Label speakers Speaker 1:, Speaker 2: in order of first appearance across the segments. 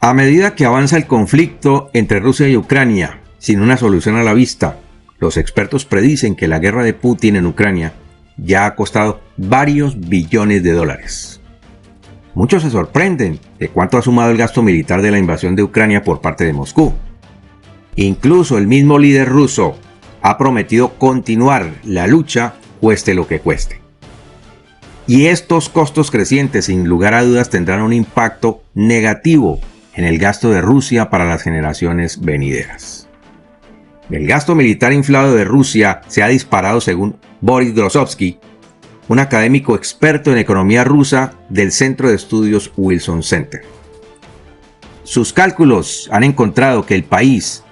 Speaker 1: A medida que avanza el conflicto entre Rusia y Ucrania, sin una solución a la vista, los expertos predicen que la guerra de Putin en Ucrania ya ha costado varios billones de dólares. Muchos se sorprenden de cuánto ha sumado el gasto militar de la invasión de Ucrania por parte de Moscú. Incluso el mismo líder ruso ha prometido continuar la lucha cueste lo que cueste. Y estos costos crecientes, sin lugar a dudas, tendrán un impacto negativo en el gasto de Rusia para las generaciones venideras. El gasto militar inflado de Rusia se ha disparado según Boris Grozovsky, un académico experto en economía rusa del Centro de Estudios Wilson Center. Sus cálculos han encontrado que el país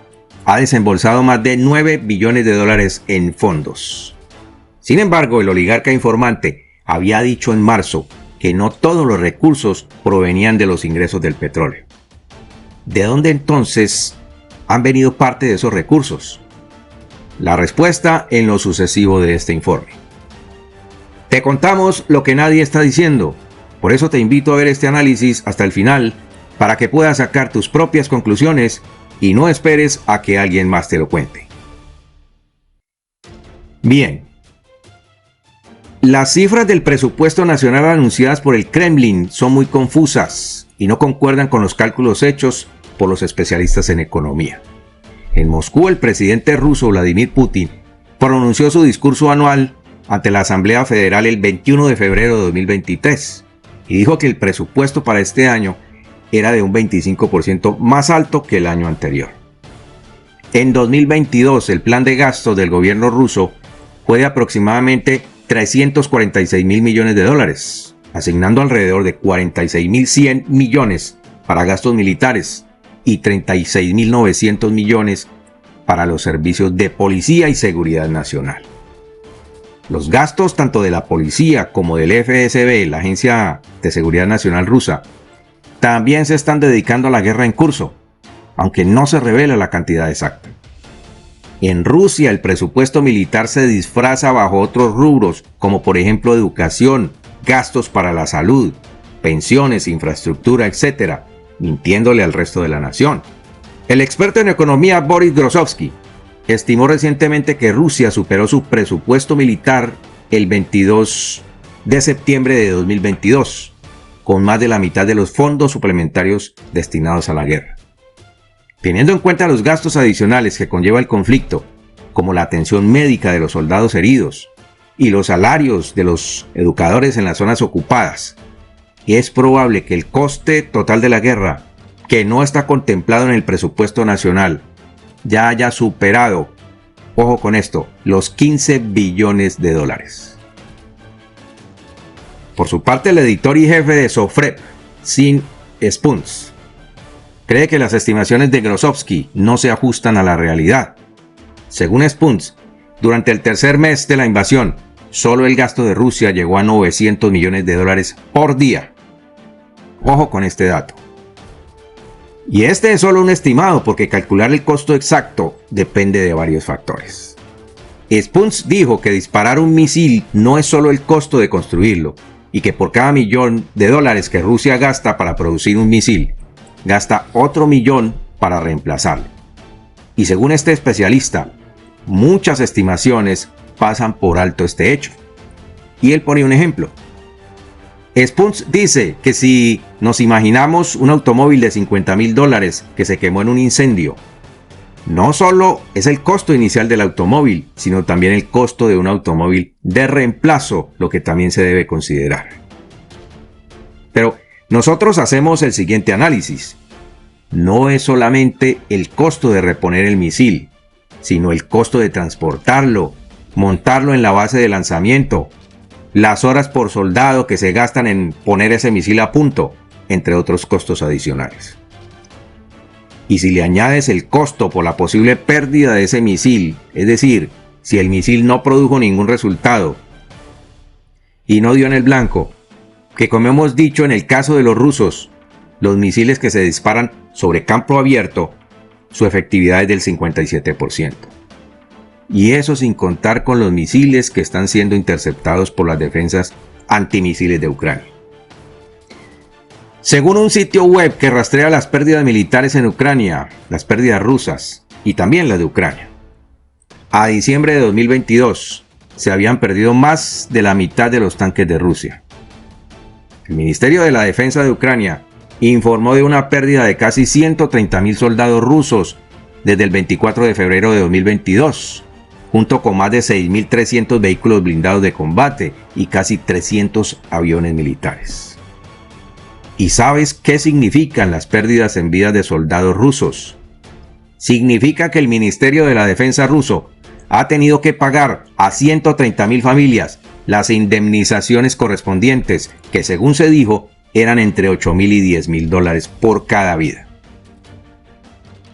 Speaker 1: ha desembolsado más de 9 billones de dólares en fondos. Sin embargo, el oligarca informante había dicho en marzo que no todos los recursos provenían de los ingresos del petróleo. ¿De dónde entonces han venido parte de esos recursos? La respuesta en lo sucesivo de este informe. Te contamos lo que nadie está diciendo, por eso te invito a ver este análisis hasta el final para que puedas sacar tus propias conclusiones y no esperes a que alguien más te lo cuente. Bien. Las cifras del presupuesto nacional anunciadas por el Kremlin son muy confusas y no concuerdan con los cálculos hechos por los especialistas en economía. En Moscú, el presidente ruso Vladimir Putin pronunció su discurso anual ante la Asamblea Federal el 21 de febrero de 2023 y dijo que el presupuesto para este año era de un 25% más alto que el año anterior. En 2022, el plan de gasto del gobierno ruso fue de aproximadamente 346 mil millones de dólares, asignando alrededor de 46.100 millones para gastos militares y 36.900 millones para los servicios de policía y seguridad nacional. Los gastos tanto de la policía como del FSB, la Agencia de Seguridad Nacional rusa, también se están dedicando a la guerra en curso, aunque no se revela la cantidad exacta. En Rusia el presupuesto militar se disfraza bajo otros rubros, como por ejemplo educación, gastos para la salud, pensiones, infraestructura, etc., mintiéndole al resto de la nación. El experto en economía Boris Grozovsky estimó recientemente que Rusia superó su presupuesto militar el 22 de septiembre de 2022, con más de la mitad de los fondos suplementarios destinados a la guerra. Teniendo en cuenta los gastos adicionales que conlleva el conflicto, como la atención médica de los soldados heridos y los salarios de los educadores en las zonas ocupadas, es probable que el coste total de la guerra, que no está contemplado en el presupuesto nacional, ya haya superado, ojo con esto, los 15 billones de dólares. Por su parte, el editor y jefe de Sofrep, Sim Spuns, cree que las estimaciones de Grozovsky no se ajustan a la realidad. Según Spuns, durante el tercer mes de la invasión, solo el gasto de Rusia llegó a 900 millones de dólares por día. Ojo con este dato. Y este es solo un estimado porque calcular el costo exacto depende de varios factores. Spuns dijo que disparar un misil no es solo el costo de construirlo y que por cada $1.000.000 que Rusia gasta para producir un misil, gasta otro $1.000.000 para reemplazarlo. Y según este especialista, muchas estimaciones pasan por alto este hecho. Y él pone un ejemplo. Spuns dice que si nos imaginamos un automóvil de $50.000 que se quemó en un incendio, no solo es el costo inicial del automóvil, sino también el costo de un automóvil de reemplazo, lo que también se debe considerar. Pero nosotros hacemos el siguiente análisis. No es solamente el costo de reponer el misil, sino el costo de transportarlo, montarlo en la base de lanzamiento, las horas por soldado que se gastan en poner ese misil a punto, entre otros costos adicionales. Y si le añades el costo por la posible pérdida de ese misil, es decir, si el misil no produjo ningún resultado y no dio en el blanco, que como hemos dicho en el caso de los rusos, los misiles que se disparan sobre campo abierto, su efectividad es del 57%. Y eso sin contar con los misiles que están siendo interceptados por las defensas antimisiles de Ucrania. Según un sitio web que rastrea las pérdidas militares en Ucrania, las pérdidas rusas y también las de Ucrania, a diciembre de 2022 se habían perdido más de la mitad de los tanques de Rusia. El Ministerio de la Defensa de Ucrania informó de una pérdida de casi 130.000 soldados rusos desde el 24 de febrero de 2022, junto con más de 6.300 vehículos blindados de combate y casi 300 aviones militares. ¿Y sabes qué significan las pérdidas en vidas de soldados rusos? Significa que el Ministerio de la Defensa ruso ha tenido que pagar a 130.000 familias las indemnizaciones correspondientes, que según se dijo, eran entre $8.000 y $10.000 por cada vida.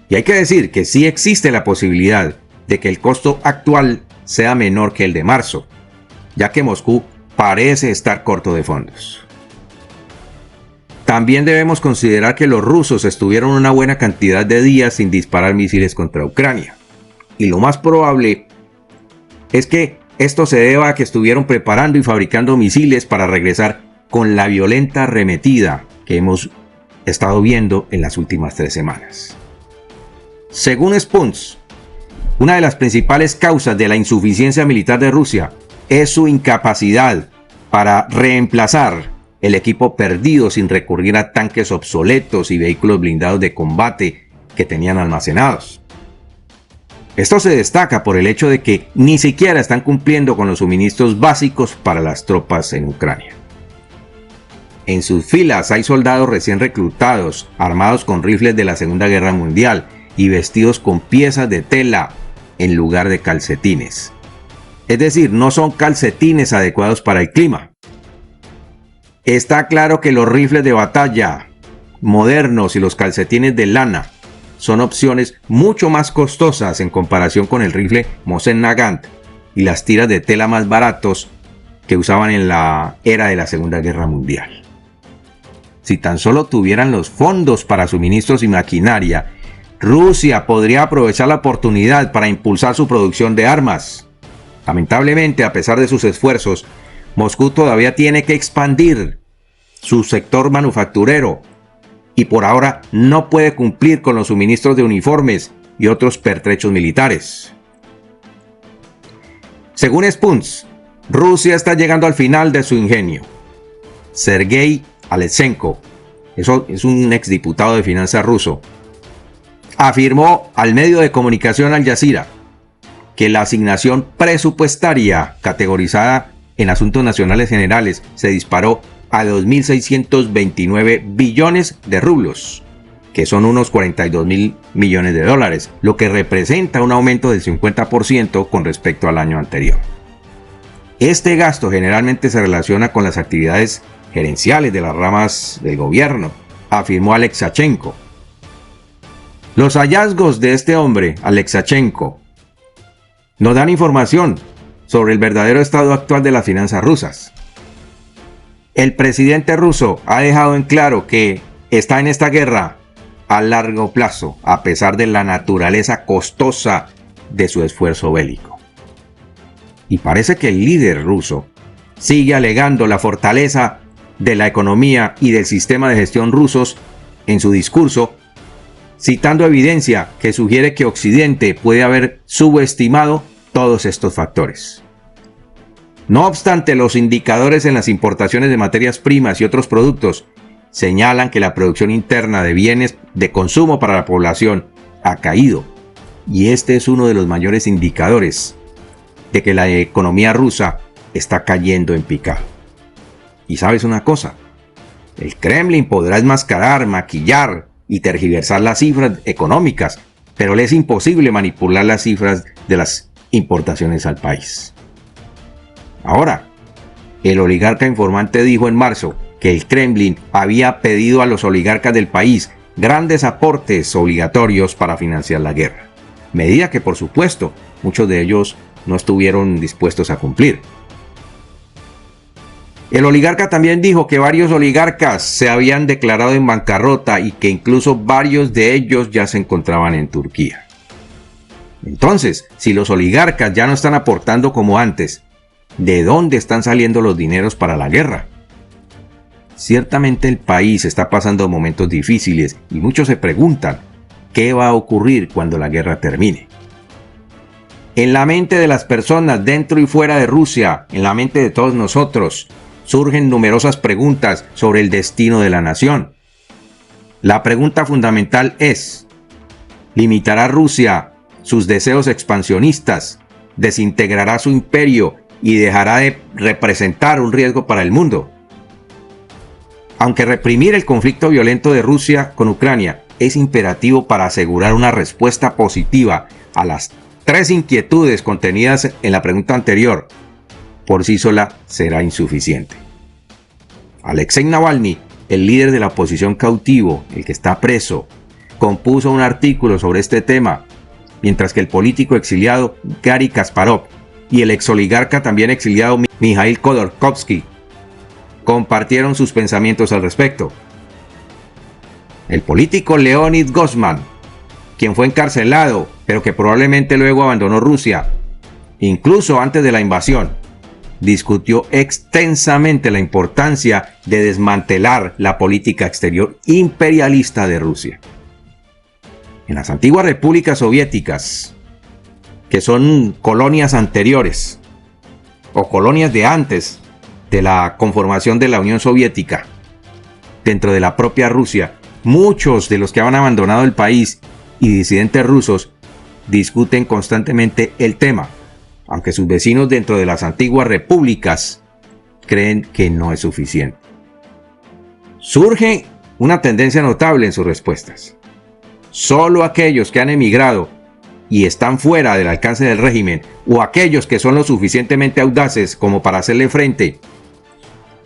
Speaker 1: Y hay que decir que sí existe la posibilidad de que el costo actual sea menor que el de marzo, ya que Moscú parece estar corto de fondos. También debemos considerar que los rusos estuvieron una buena cantidad de días sin disparar misiles contra Ucrania. Y lo más probable es que esto se deba a que estuvieron preparando y fabricando misiles para regresar con la violenta arremetida que hemos estado viendo en las últimas 3 semanas. Según Spunz, una de las principales causas de la insuficiencia militar de Rusia es su incapacidad para reemplazar el equipo perdido sin recurrir a tanques obsoletos y vehículos blindados de combate que tenían almacenados. Esto se destaca por el hecho de que ni siquiera están cumpliendo con los suministros básicos para las tropas en Ucrania. En sus filas hay soldados recién reclutados, armados con rifles de la Segunda Guerra Mundial y vestidos con piezas de tela en lugar de calcetines. Es decir, no son calcetines adecuados para el clima. Está claro que los rifles de batalla modernos y los calcetines de lana son opciones mucho más costosas en comparación con el rifle Mosin Nagant y las tiras de tela más baratos que usaban en la era de la Segunda Guerra Mundial. Si tan solo tuvieran los fondos para suministros y maquinaria, Rusia podría aprovechar la oportunidad para impulsar su producción de armas. Lamentablemente, a pesar de sus esfuerzos, Moscú todavía tiene que expandir su sector manufacturero y por ahora no puede cumplir con los suministros de uniformes y otros pertrechos militares. Según Spunz, Rusia está llegando al final de su ingenio. Sergei Alexenko, eso es un exdiputado de finanzas ruso, afirmó al medio de comunicación Al Jazeera que la asignación presupuestaria categorizada en asuntos nacionales generales se disparó a 2.629 billones de rublos, que son unos 42.000 millones de dólares, lo que representa un aumento del 50% con respecto al año anterior. Este gasto generalmente se relaciona con las actividades gerenciales de las ramas del gobierno, afirmó Alexachenko. Los hallazgos de este hombre, Alexachenko, nos dan información sobre el verdadero estado actual de las finanzas rusas. El presidente ruso ha dejado en claro que está en esta guerra a largo plazo, a pesar de la naturaleza costosa de su esfuerzo bélico. Y parece que el líder ruso sigue alegando la fortaleza de la economía y del sistema de gestión rusos en su discurso, citando evidencia que sugiere que Occidente puede haber subestimado todos estos factores. No obstante, los indicadores en las importaciones de materias primas y otros productos señalan que la producción interna de bienes de consumo para la población ha caído, y este es uno de los mayores indicadores de que la economía rusa está cayendo en picado. Y sabes una cosa, el Kremlin podrá enmascarar, maquillar y tergiversar las cifras económicas, pero le es imposible manipular las cifras de las importaciones al país. Ahora, el oligarca informante dijo en marzo que el Kremlin había pedido a los oligarcas del país grandes aportes obligatorios para financiar la guerra, medida que por supuesto muchos de ellos no estuvieron dispuestos a cumplir. El oligarca también dijo que varios oligarcas se habían declarado en bancarrota y que incluso varios de ellos ya se encontraban en Turquía. Entonces, si los oligarcas ya no están aportando como antes, ¿de dónde están saliendo los dineros para la guerra? Ciertamente el país está pasando momentos difíciles y muchos se preguntan qué va a ocurrir cuando la guerra termine. En la mente de las personas dentro y fuera de Rusia, en la mente de todos nosotros, surgen numerosas preguntas sobre el destino de la nación. La pregunta fundamental es: ¿limitará Rusia sus deseos expansionistas? ¿Desintegrará su imperio y dejará de representar un riesgo para el mundo? Aunque reprimir el conflicto violento de Rusia con Ucrania es imperativo para asegurar una respuesta positiva a las tres inquietudes contenidas en la pregunta anterior, por sí sola será insuficiente. Alexei Navalny, el líder de la oposición cautivo, el que está preso, compuso un artículo sobre este tema, mientras que el político exiliado Garry Kasparov y el exoligarca también exiliado Mikhail Khodorkovsky compartieron sus pensamientos al respecto. El político Leonid Gozman, quien fue encarcelado, pero que probablemente luego abandonó Rusia, incluso antes de la invasión, discutió extensamente la importancia de desmantelar la política exterior imperialista de Rusia. En las antiguas repúblicas soviéticas, que son colonias anteriores o colonias de antes de la conformación de la Unión Soviética, dentro de la propia Rusia, muchos de los que han abandonado el país y disidentes rusos discuten constantemente el tema, aunque sus vecinos dentro de las antiguas repúblicas creen que no es suficiente. Surge una tendencia notable en sus respuestas. Solo aquellos que han emigrado y están fuera del alcance del régimen, o aquellos que son lo suficientemente audaces como para hacerle frente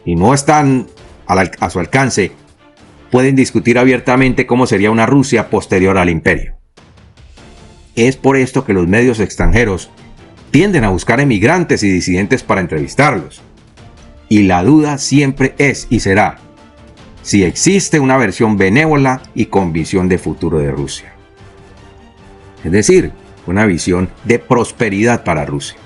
Speaker 1: y no están a su alcance, pueden discutir abiertamente cómo sería una Rusia posterior al imperio. Es por esto que los medios extranjeros tienden a buscar emigrantes y disidentes para entrevistarlos. Y la duda siempre es y será si existe una versión benévola y con visión de futuro de Rusia. Es decir, una visión de prosperidad para Rusia.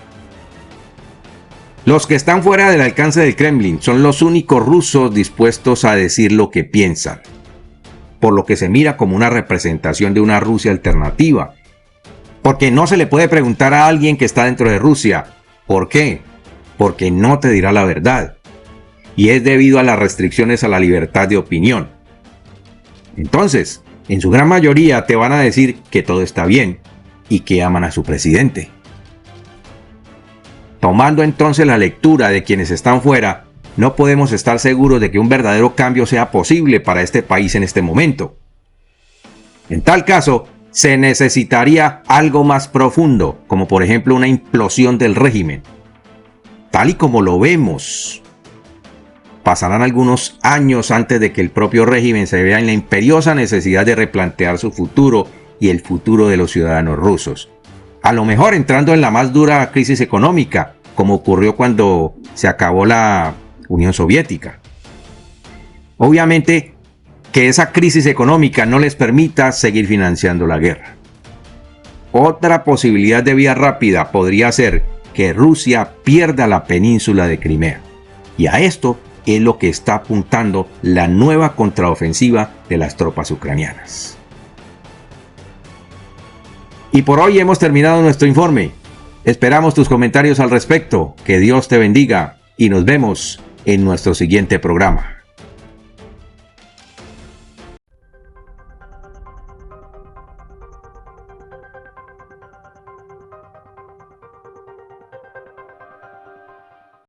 Speaker 1: Los que están fuera del alcance del Kremlin son los únicos rusos dispuestos a decir lo que piensan, por lo que se mira como una representación de una Rusia alternativa. Porque no se le puede preguntar a alguien que está dentro de Rusia, ¿por qué? Porque no te dirá la verdad. Y es debido a las restricciones a la libertad de opinión. Entonces, en su gran mayoría te van a decir que todo está bien y que aman a su presidente. Tomando entonces la lectura de quienes están fuera, no podemos estar seguros de que un verdadero cambio sea posible para este país en este momento. En tal caso, se necesitaría algo más profundo, como por ejemplo una implosión del régimen. Tal y como lo vemos, pasarán algunos años antes de que el propio régimen se vea en la imperiosa necesidad de replantear su futuro y el futuro de los ciudadanos rusos. A lo mejor entrando en la más dura crisis económica, como ocurrió cuando se acabó la Unión Soviética. Obviamente, que esa crisis económica no les permita seguir financiando la guerra. Otra posibilidad de vía rápida podría ser que Rusia pierda la península de Crimea. Y a esto es lo que está apuntando la nueva contraofensiva de las tropas ucranianas. Y por hoy hemos terminado nuestro informe. Esperamos tus comentarios al respecto. Que Dios te bendiga y nos vemos en nuestro siguiente programa.